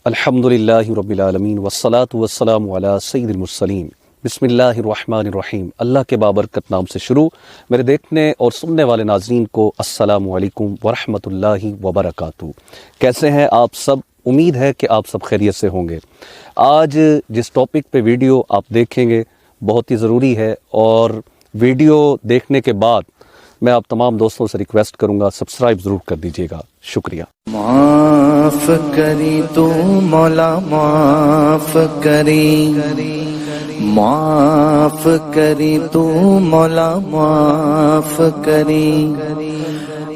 अल्हम्दुलिल्लाहि रब्बिल आलमीन वस्सलातु वस्सलामु अला सय्यिदिल मुरसलीन बिस्मिल्लाहिर्रहमानिर्रहीम। अल्लाह के बाबरकत नाम से शुरू। मेरे देखने और सुनने वाले नाज़रीन को अस्सलामु अलैकुम वरहमतुल्लाहि वबरकातुहू। कैसे हैं आप सब? उम्मीद है कि आप सब खैरियत से होंगे। आज जिस टॉपिक पे वीडियो आप देखेंगे बहुत ही ज़रूरी है, और वीडियो देखने के बाद मैं आप तमाम दोस्तों से रिक्वेस्ट करूंगा सब्सक्राइब ज़रूर कर दीजिएगा। शुक्रिया। माफ करी तू मौला, माफ करी, माफ करी तू मौला, माफ करी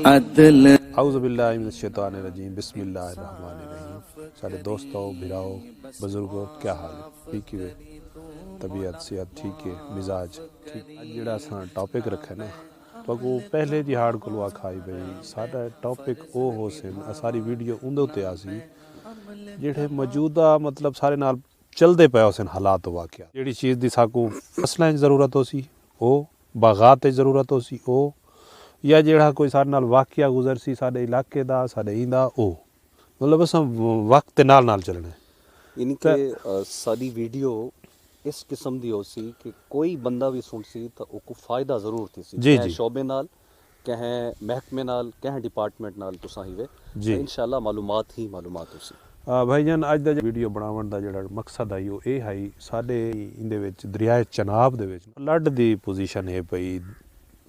अदल। औज़ु बिल्लाहि मिनश शैतानिर रजीम, बिस्मिल्लाहिर रहमानिर रहीम। सारे दोस्तों, भिराओ, बुजुर्गों, क्या हाल है? ठीक है, तबीयत सेहत ठीक है, मिजाज ठीक। जिहड़ा असां टॉपिक रखे ना पगो पहले जिहाड़ को आखाई बई साडा टॉपिक ओ हो सन, सारी वीडियो उंदे उत्ते आसी जेड़े मौजूदा मतलब सारे नाल चलदे पे सन हालात वाक़या। जेड़ी चीज़ दी साकू फसलां दी ज़रूरत हो सी ओ, बागात दी ज़रूरत हो सी ओ, या जेड़ा कोई सारे नाल वाक़या गुजर सी साडे इलाके दा साडे इंदा ओ, मतलब असां वक्त नाल नाल चलना है। इनके सारी वीडियो इस किस्म दी हो सी कि कोई बंदा भी सुन सी तो उसको फायदा जरूर थी सी। जी जी शोबे नाल कहें महकमे नाल कहें डिपार्टमेंट नाल तुसा ही वे जी इंशाल्लाह मालूमात ही मालूमात हो सी। भाईजान अज दा वीडियो बनावन दा जेड़ा मकसद आई वो ये है साडे इंदे विच दरिया चनाब दे विच फ्लड दी पोजीशन है पई,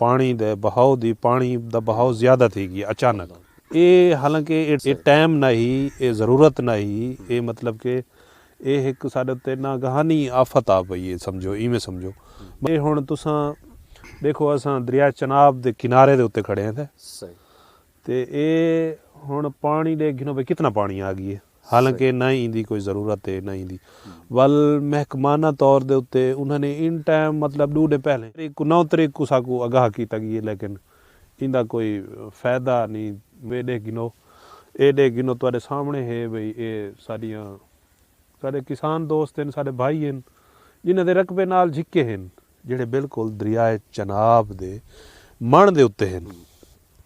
पानी दे बहाव दी पानी दा बहाव ज़्यादा थी गई अचानक। ये हालांकि ये टाइम नहीं, ये ज़रूरत नहीं, ये मतलब कि ये एक साडे उत्ते नागहानी आफत आ पई है, समझो इवें समझो। ये हुण तुसां देखो असां दरिया चनाब दे किनारे दे उत्ते खड़े हैं सही, ते ये हुण पानी दे गिनो भाई कितना पानी आ गई है, हालांकि ना ही इंदी कोई ज़रूरत है ना इंदी वल महकमाना तौर दे उत्ते उन्होंने इन टाइम मतलब डूडे पहले नौ तरीक को साकू आगाह किया गई है, लेकिन इंदा कोई फ़ायदा नहीं। वेडे गिनो तुहाडे सामने है भाई ये सारियां साडे किसान दोस्त हैं, साडे भाई हैं जिन्हां दे रकबे नाल झिक्के हैं जेड़े बिल्कुल दरियाए चनाब दे मण दे उत्ते हैं,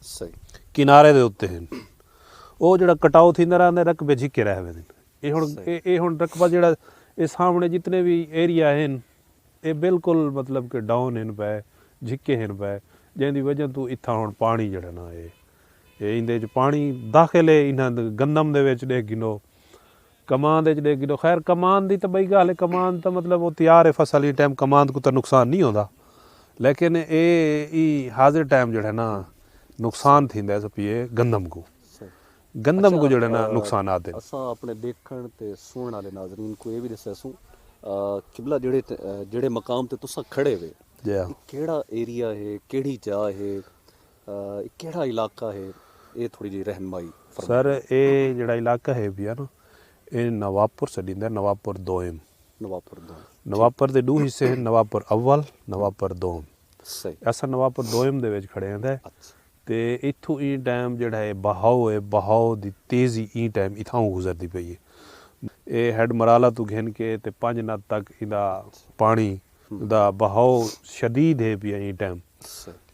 सही किनारे दे उत्ते हैं। ਉਹ ਜਿਹੜਾ ਕਟਾਓ ਥੀਂਦਾ ਰਹਿੰਦਾ ਰਕਬੇ ਝਿੱਕੇ ਰਹਿ ਵੇ ਇਹ ਹੁਣ ਰਕਬਾ ਜਿਹੜਾ ਇਹ ਸਾਹਮਣੇ ਜਿਤਨੇ ਵੀ ਏਰੀਆ ਹਨ ਇਹ ਬਿਲਕੁਲ ਮਤਲਬ ਕਿ ਡਾਊਨ ਹਨ ਪਏ, ਝਿੱਕੇ ਹਨ ਪਏ, ਜਿਹਦੀ ਵਜ੍ਹਾ ਤੋਂ ਇੱਥਾ ਹੁਣ ਪਾਣੀ ਜਿਹੜਾ ਨਾ ਇਹ ਇਹਦੇ 'ਚ ਪਾਣੀ ਦਾਖਲ ਹੈ ਇਹਨਾਂ ਗੰਦਮ ਦੇ ਵਿੱਚ ਦੇਖ ਗਿਨੋ, ਕਮਾਨ ਦੇ 'ਚ ਦੇਖ ਗਿਨੋ। ਖੈਰ ਕਮਾਨ ਦੀ ਤਾਂ ਬਈ ਗੱਲ ਹੈ, ਕਮਾਨ ਤਾਂ मतलब ਉਹ ਤਿਆਰ ਹੈ ਫਸਲ ਹੀ ਟਾਈਮ ਕਮਾਨ को ਤਾਂ ਨੁਕਸਾਨ ਨਹੀਂ ਹੁੰਦਾ, लेकिन ਇਹ ਹਾਜ਼ਰ टाइम ਜਿਹੜਾ ना नुकसान थींदा है पीए गंदम को को जो ना नुकसान आते असा अपने देखण ते सुनने वाले नाजरीन को ये भी दसू किबला जेड़े मकाम ते तुसा खड़े वे केड़ा एरिया है, केड़ी जगह है, केड़ा इलाका है, ये थोड़ी जी रहनुमाई। सर ये जेड़ा इलाका है भी है ना ये नवाबपुर सडींदा, नवाबपुर दोयम। नवाबपुर दे दो हिस्से हैं, नवाबपुर अव्वल नवाबपुर दोम। सही, असा नवाबपुर दोयम दे विच खड़े हैं ते इत्थों ई टाइम जेड़ा है बहाव दी तेज़ी ई टाइम इत्थों गुजरती पई है। ये हेड मराला तो घेन के ते 5 नद तक इंदा पानी दा बहाव शदीद है पिया ई टाइम,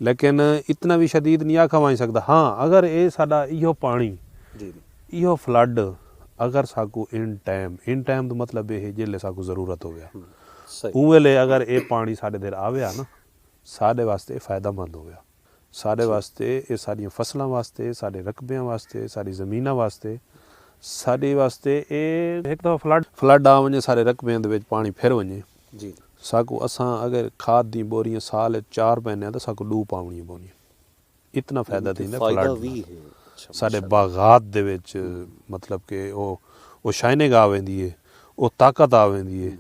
लेकिन इतना भी शदीद नहीं आखा वाई सकता। हाँ, अगर ये साडा इहो पानी इहो फ्लड अगर साकू इन टाइम तो मतलब ये जेले साकू ज़रूरत हो गया उवेले अगर ये पानी साडे देर आवेआ ना साडे वास्ते फ़ायदेमंद हो गया, साडे वास्ते ये सारियां फसलों वास्ते, साडे रकबियां वास्ते, सारी ज़मीनां वास्ते, साडे वास्ते ये एक दफ़ा फ्लड आ वने सारे रकबियां दे विच पानी फिर वने जी साकू असां अगर खाद दी बोरियां साल 4 पैने तो साकू 2 पावणियां पौनियां, इतना फायदा थींदा फ्लड भी है साडे बागात दे विच, मतलब कि ओ शाइनिंग आ वेंदी है, ओ ताकत आ वेंदी है,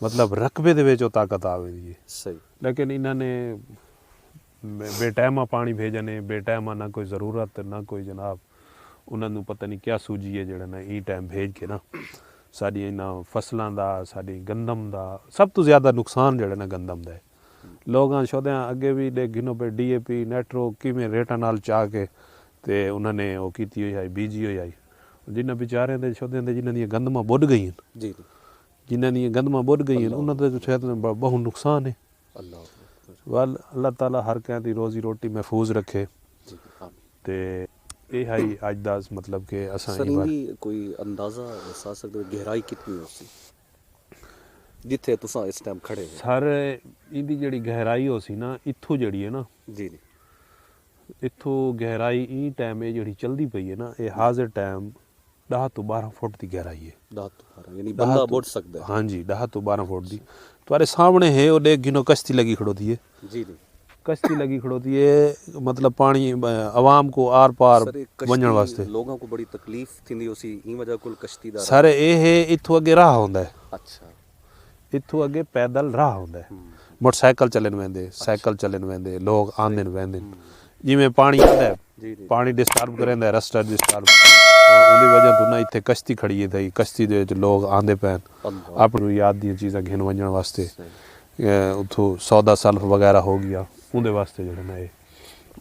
मतलब रकबे दे विच ओ ताकत आ वेंदी है। सही, लेकिन इन्होंने बेटाइमा पानी भेजने, बेटाइमा ना कोई ज़रूरत ना कोई जनाब उन्होंने पता नहीं क्या सूझी है जड़ा ना ई टाइम भेज के ना साड़ी इन्हां फसलों का साड़ी गंदम का सब तो ज़्यादा नुकसान जड़ा ना गंदम का है। लोग शोदे अगे भी देख गिनो पे DAP नैट्रो किमें रेटा नाल चाह के ते उन्होंने वो की हुई आई बीजी हुई आई, जिन्हें बेचारे दे शोदे जिन्हां दी गंदमां बुढ़ गई जी, जिन्हां दी गंदमां बुढ़ गई उन्होंने तो शायद बहुत नुकसान है। अल्लाह ताला हर कैं दी रोज़ी रोटी महफूज रखे ते ਇਹ ਹਾਈ ਅੱਜ ਦਾ ਮਤਲਬ ਕਿ ਅਸਾਂ ਸਰ ਇਹ ਵਾਰ ਇਹਦੀ ਕੋਈ ਅੰਦਾਜ਼ਾ ਦੱਸ ਸਕਦੇ ਹੋ ਗਹਿਰਾਈ ਕਿੰਨੀ ਹੋ ਸੀ ਜਿੱਥੇ ਤੁਸੀਂ ਇਸ ਟਾਈਮ ਖੜੇ ਹੋ? ਸਰ ਇਹਦੀ ਜਿਹੜੀ ਗਹਿਰਾਈ ਹੋ ਸੀ ਨਾ ਇੱਥੋਂ ਜਿਹੜੀ ਹੈ ਨਾ ਜੀ ਜੀ ਇੱਥੋਂ ਗਹਿਰਾਈ ਇਹ ਟਾਈਮ ਇਹ ਜਿਹੜੀ ਚਲਦੀ ਪਈ ਹੈ ਨਾ ਇਹ ਹਾਜ਼ਰ ਟਾਈਮ 10 ਤੋਂ 12 ਫੁੱਟ ਦੀ ਗਹਿਰਾਈ ਹੈ। 10 ਤੋਂ 12 ਯਾਨੀ ਬੰਦਾ ਬੁੱਝ ਸਕਦਾ ਹੈ। हाँ जी 10 तो 12 फुट दी तुम्हारे सामने है और एक गिनो कश्ती लगी खड़ोती है। जी जी कश्ती लगी खड़ोती है मतलब पानी आवाम को आर पार सर वंजण वास्ते लोगों को बड़ी तकलीफ थी उसी ई वजह कोल कश्ती दा सर ये है इथों अगे राह होंदा है अच्छा इथों अगे पैदल राह होंदा है मोटरसाइकिल चलन वेंदे साइकिल चलन वेंदे लोग आंदे वेंदे जिवें पानी आंदा है जी जी पानी डिस्टर्ब करेंदा रस्ता डिस्टर्ब ਉਹਦੀ ਵਜ੍ਹਾ ਤੋਂ ਨਾ ਇੱਥੇ ਕਸ਼ਤੀ ਖੜੀ ਹੈ ਤੇ ਕਸ਼ਤੀ ਦੇ ਵਿੱਚ ਲੋਕ ਆਂਦੇ ਪੈਣ ਆਪਣੀ ਯਾਦ ਦੀਆਂ ਚੀਜ਼ਾਂ ਘਿਣ ਵੰਜਣ ਵਾਸਤੇ ਉਥੋਂ ਸੌਦਾ ਸਲਫ ਵਗੈरह ਹੋ ਗਿਆ ਉਹਦੇ ਵਾਸਤੇ ਜਿਹੜਾ ਨਾ ਇਹ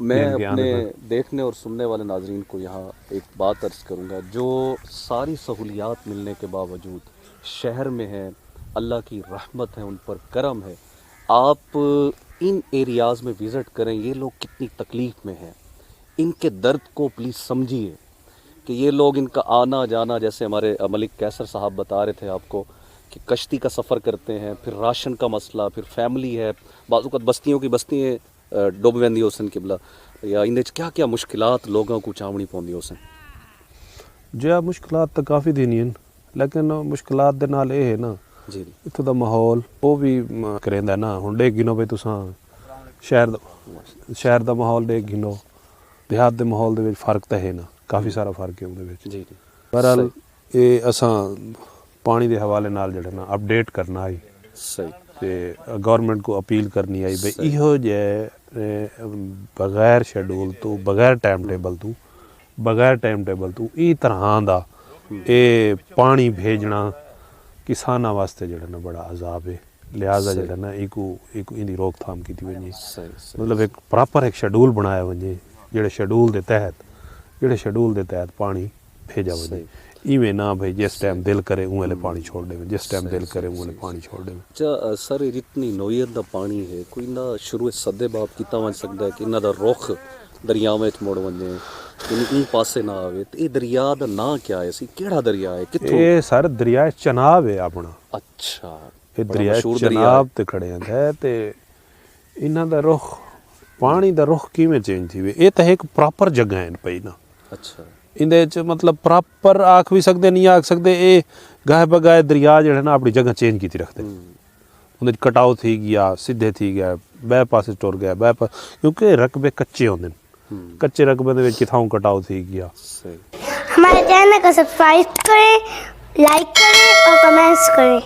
मैं अपने देखने और सुनने वाले नाजरीन को यहाँ एक बात अर्ज करूँगा जो सारी सहूलियात मिलने के बावजूद शहर में है अल्लाह की रहमत है उन पर करम है आप इन एरियाज़ में विज़िट करें ये लोग कितनी तकलीफ़ में हैं इनके दर्द को प्लीज़ समझिए कि ये लोग इनका आना जाना जैसे हमारे मलिक कैसर साहब बता रहे थे आपको कि कश्ती का सफ़र करते हैं फिर राशन का मसला फिर फैमिली है बाज़ बस्तियों की बस्तियाँ डुब वेंदी उसन किबला या इन क्या क्या मुश्किलात लोगों को चावनी पौंदी उसन जो मुश्किलात तो काफ़ी देनी हैं लेकिन मुश्किलात दे नाल ये है ना जी इत्थों दा माहौल वो भी करेंदा ना हुण देख गिनो भाई तुसां शहर दा माहौल देख गिनो देहात दे माहौल दे विच फर्क तो है ना काफ़ी सारा फर्क है ਉਹਦੇ ਵਿੱਚ जी जी बहरहाल ਇਹ ਅਸਾਂ ਪਾਣੀ ਦੇ ਹਵਾਲੇ ਨਾਲ ਜਿਹੜਾ ਨਾ ਅਪਡੇਟ ਕਰਨਾ ਆਈ सही ਤੇ ਗਵਰਨਮੈਂਟ को अपील करनी आई ਬਈ ਇਹੋ ਜਿਹੇ ਬਗੈਰ ਸ਼ੈਡਿਊਲ ਤੋਂ ਬਗੈਰ ਟਾਈਮ ਟੇਬਲ ਤੋਂ ਇਹ ਤਰ੍ਹਾਂ ਦਾ ਇਹ ਪਾਣੀ ਭੇਜਣਾ ਕਿਸਾਨਾਂ ਵਾਸਤੇ ਜਿਹੜਾ ਨਾ ਬੜਾ ਅਜ਼ਾਬ ਹੈ ਲਿਹਾਜ਼ਾ ਜਿਹੜਾ ਨਾ ਇੱਕ ਇਹਦੀ ਰੋਕਥਾਮ ਕੀਤੀ ਵञे सही मतलब एक प्रॉपर एक शेड्यूल बनाया वञे ਜਿਹੜੇ शेड्यूल ਦੇ तहत पानी भेजा वञे इवें ना भाई जिस टाइम दिल करे उन वेले पानी छोड़ देवे जिस टाइम दिल करे उन वेले पानी छोड़ देवे अच्छा सर ये जितनी नोयत दा पानी है कोई ना शुरू सदे बाप कीता वन सकदा है कि इन्हां दा रुख दरियावां विच मुड़ वञे इन पासे ना आवे ते ये दरिया दा नां क्या है सी केड़ा दरिया है कित्थों ये सर दरिया चनाब है अपना अच्छा ये दरिया चनाब ते खड़े हैं ते इन्हां दा रुख पानी दा रुख किवें चेंज थी वे ये तां एक प्रॉपर जगह है पई ना अच्छा इंदे च मतलब प्रॉपर आख भी सकते नहीं आख सकते ये गाहे बगाए दरिया जो ना अपनी जगह चेंज की रखते उन्हें कटाव थी गया सीधे थी गया बह पासे टुर गया बह पास क्योंकि रकबे कच्चे होंगे कच्चे रकबे के किथां कटाव थी गया हमारे चैनल को सब्सक्राइब करें लाइक करें और कमेंट्स करें।